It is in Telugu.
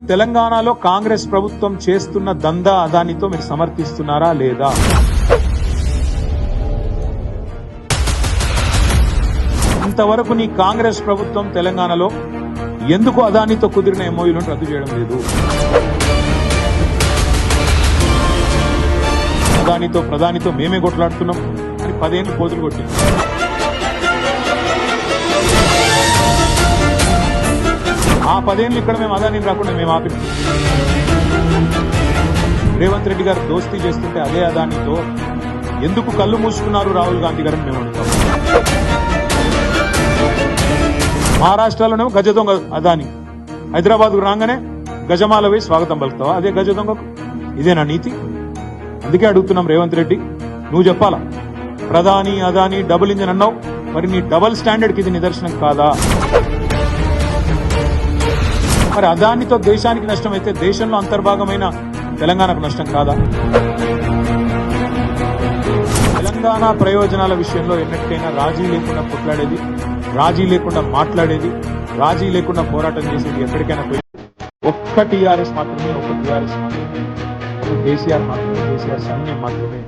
తెలంగాణలో కాంగ్రెస్ ప్రభుత్వం చేస్తున్న దందా అదానితో మీరు సమర్థిస్తున్నారా లేదా? ఇంతవరకు నీ కాంగ్రెస్ ప్రభుత్వం తెలంగాణలో ఎందుకు అదానితో కుదిరిన ఎంఓయూలను రద్దు చేయడం లేదు? అదానితో ప్రధానితో మేమే కొట్లాడుతున్నాం అని 10 ఏళ్ళు కోతులు కొట్టింది. ఆ 10 ఏళ్ళు ఇక్కడ మేము అదాని రాకుండా మేము ఆపి రేవంత్ రెడ్డి గారు దోస్తీ చేస్తుంటే అదే అదానితో ఎందుకు కళ్ళు మూసుకున్నారు రాహుల్ గాంధీ గారిని మేము అడుగుతాం. మహారాష్ట్రలోనేమో గజ దొంగ అదాని, హైదరాబాద్కు రాగానే గజమాల వేసి స్వాగతం పలుకుతావా అదే గజ దొంగకు? ఇదేనా నీతి? అందుకే అడుగుతున్నాం రేవంత్ రెడ్డి, నువ్వు చెప్పాలా. ప్రధాని అదాని డబుల్ ఇంజన్ అన్నావు, మరి నీ డబుల్ స్టాండర్డ్ కి ఇది నిదర్శనం కాదా? మరి అదానితో దేశానికి నష్టం అయితే దేశంలో అంతర్భాగమైన తెలంగాణకు నష్టం కాదా? తెలంగాణ ప్రయోజనాల విషయంలో ఎన్నటికైనా రాజీ లేకుండా కొట్లాడేది, రాజీ లేకుండా మాట్లాడేది, రాజీ లేకుండా పోరాటం చేసేది ఎక్కడికైనా పోయి ఒక్క టీఆర్ఎస్ మాత్రమే, ఒక టీఆర్ఎస్ మాత్రమే, కేసీఆర్ మాత్రమే, కేసీఆర్ సైన్యం మాత్రమే